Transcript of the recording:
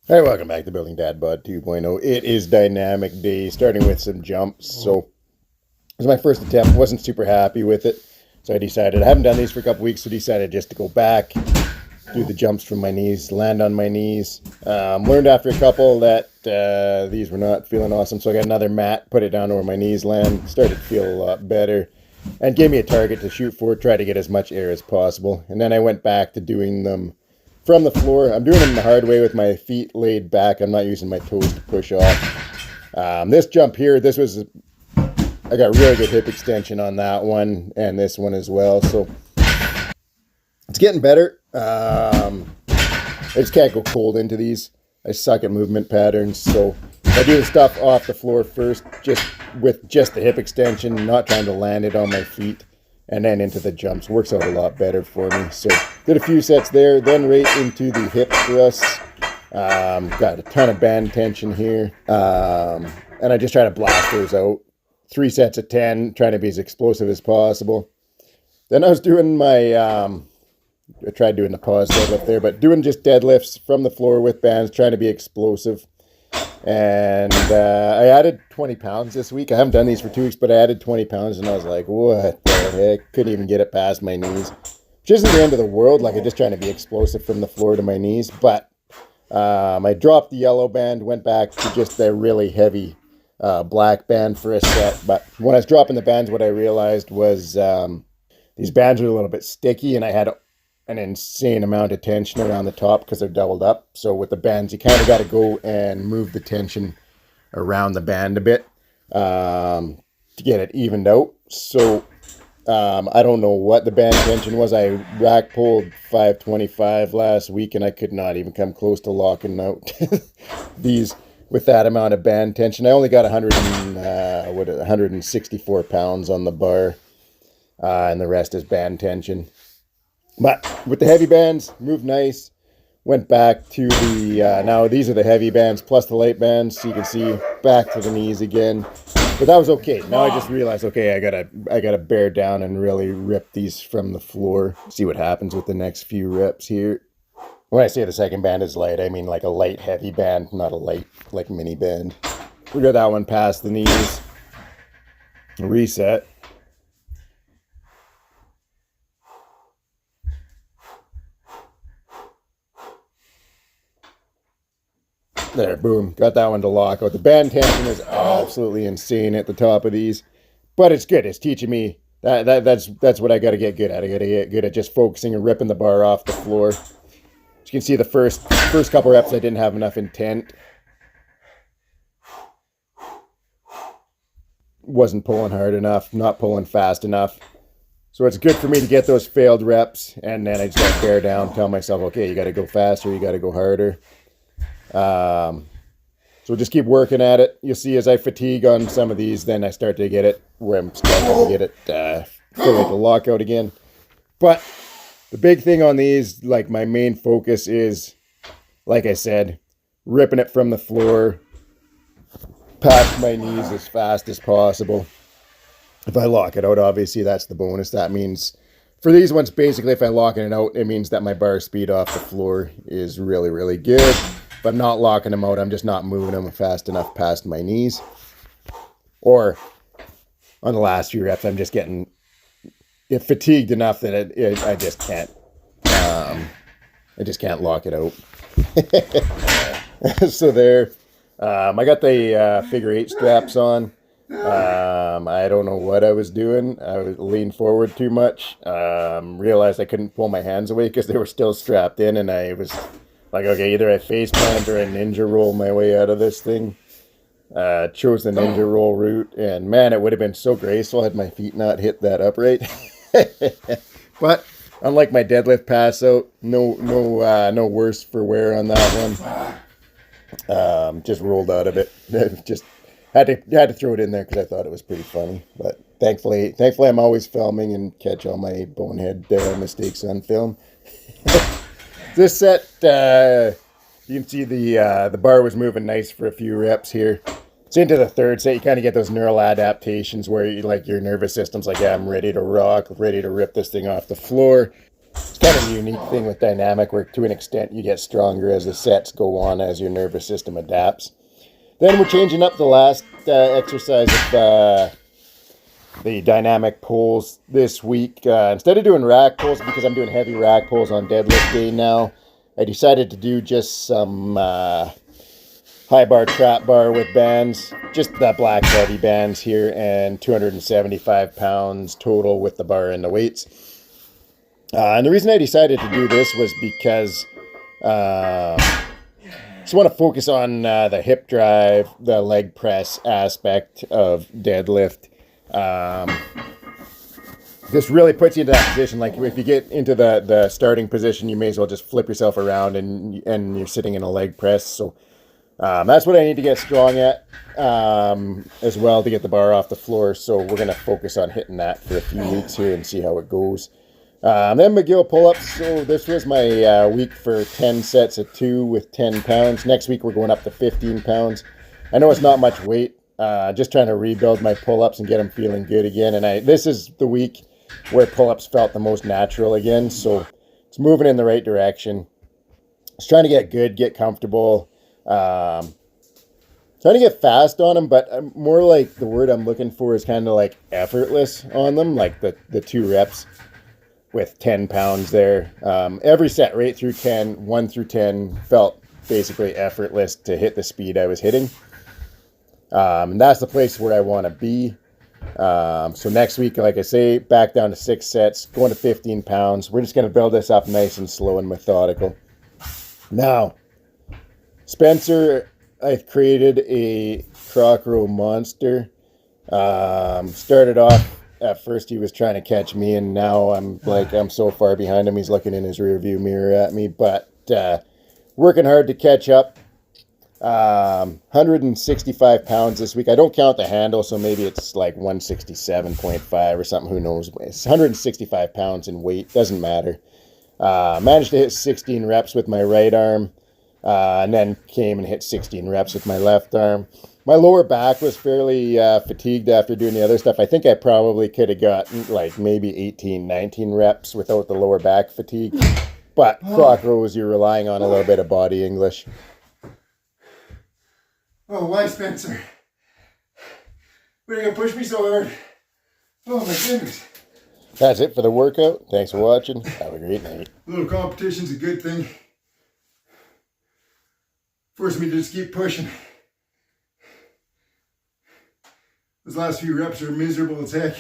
All right, welcome back to Building Dad Bod 2.0. It is dynamic day, starting with some jumps. So it was my first attempt. Wasn't super happy with it, so I decided I haven't done these for a couple weeks, so decided just to go back, do the jumps from my knees, land on my knees. Learned after a couple that these were not feeling awesome, so I got another mat, put it down where my knees land. Started to feel a lot better, and gave me a target to shoot for. Try to get as much air as possible, and then I went back to doing them from the floor. I'm doing them the hard way with my feet laid back. I'm not using my toes to push off. This jump here, I got really good hip extension on that one and this one as well. So it's getting better. I just can't go cold into these. I suck at movement patterns. So I do the stuff off the floor first, just with just the hip extension, not trying to land it on my feet. And then into the jumps. Works out a lot better for me. So did a few sets there, then right into the hip thrusts. Got a ton of band tension here. And I just try to blast those out. 3 sets of 10, trying to be as explosive as possible. Then I was doing I tried doing the pause deadlift there, but doing just deadlifts from the floor with bands, trying to be explosive. And I added 20 pounds this week. I haven't done these for 2 weeks, but I added 20 pounds, and I was like, what the heck? Couldn't even get it past my knees. Which isn't the end of the world. Like, I'm just trying to be explosive from the floor to my knees. But I dropped the yellow band, went back to just the really heavy black band for a set. But when I was dropping the bands, what I realized was these bands are a little bit sticky, and I had an insane amount of tension around the top because they're doubled up. So with the bands, you kind of got to go and move the tension around the band a bit to get it evened out. So I don't know what the band tension was. I rack pulled 525 last week, and I could not even come close to locking out these with that amount of band tension. I only got 164 pounds on the bar, and the rest is band tension. But with the heavy bands, moved nice. Went back to the, now these are the heavy bands plus the light bands. So you can see back to the knees again. But that was okay. Now I just realized, okay, I gotta bear down and really rip these from the floor. See what happens with the next few reps here. When I say the second band is light, I mean like a light heavy band, not a light like mini band. We got that one past the knees. Reset. There, boom. Got that one to lock out. The band tension is absolutely insane at the top of these. But it's good. It's teaching me that's what I got to get good at. I got to get good at just focusing and ripping the bar off the floor. As you can see, the first couple reps, I didn't have enough intent. Wasn't pulling hard enough, not pulling fast enough. So it's good for me to get those failed reps. And then I just got to bear down, tell myself, okay, you got to go faster, you got to go harder. So just keep working at it. You'll see as I fatigue on some of these, then I start to get it where I'm starting to get it feel like a lockout again. But the big thing on these, like my main focus is, like I said, ripping it from the floor past my knees as fast as possible. If I lock it out, obviously that's the bonus. That means for these ones, basically, if I lock it out, it means that my bar speed off the floor is really, really good. If I'm not locking them out, I'm just not moving them fast enough past my knees. Or on the last few reps, I'm just getting fatigued enough that I just can't. I just can't lock it out. So there, I got the figure 8 straps on. I don't know what I was doing. I was leaned forward too much. Realized I couldn't pull my hands away because they were still strapped in, and I was like, okay, either I face plant or I ninja roll my way out of this thing. Chose the ninja roll route, and man, it would have been so graceful had my feet not hit that upright. But unlike my deadlift pass out, no worse for wear on that one. Just rolled out of it. Just had to throw it in there because I thought it was pretty funny. But thankfully, I'm always filming and catch all my bonehead mistakes on film. This set, you can see the bar was moving nice for a few reps here. It's into the third set. You kind of get those neural adaptations where you, like, your nervous system's like, yeah, I'm ready to rock, ready to rip this thing off the floor. It's kind of a unique thing with dynamic where to an extent you get stronger as the sets go on, as your nervous system adapts. Then we're changing up the last exercise of the dynamic pulls this week. Instead of doing rack pulls, because I'm doing heavy rack pulls on deadlift day now, I decided to do just some high bar, trap bar with bands, just the black heavy bands here, and 275 pounds total with the bar and the weights. And the reason I decided to do this was because I just want to focus on the hip drive, the leg press aspect of deadlift. This really puts you into that position. Like if you get into the starting position, you may as well just flip yourself around and you're sitting in a leg press. So that's what I need to get strong at as well to get the bar off the floor. So we're going to focus on hitting that for a few weeks here and see how it goes. Then McGill Pull-ups. So this was my week for 10 sets of 2 with 10 pounds. Next week we're going up to 15 pounds. I know it's not much weight. Just trying to rebuild my pull-ups and get them feeling good again. And this is the week where pull-ups felt the most natural again. So it's moving in the right direction. It's trying to get good, get comfortable. Trying to get fast on them, but more like the word I'm looking for is kind of like effortless on them, like the 2 reps with 10 pounds there. Every set right through 10, 1 through 10 felt basically effortless to hit the speed I was hitting. And that's the place where I want to be. So next week, like I say, back down to 6 sets, going to 15 pounds. We're just going to build this up nice and slow and methodical. Now, Spencer, I've created a Kroc Row monster. Started off, at first he was trying to catch me, and now I'm so far behind him, he's looking in his rearview mirror at me, but working hard to catch up. 165 pounds this week. I don't count the handle, so maybe it's like 167.5 or something, who knows. It's 165 pounds in weight, doesn't matter. Managed to hit 16 reps with my right arm, and then came and hit 16 reps with my left arm. My lower back was fairly fatigued after doing the other stuff. I think I probably could have gotten like maybe 18, 19 reps without the lower back fatigue. But Kroc Rows, you're relying on a little bit of body English. Oh, why, Spencer? Why are you going to push me so hard? Oh, my goodness. That's it for the workout. Thanks for watching. Have a great night. A little competition's a good thing. Forced me to just keep pushing. Those last few reps are miserable as heck.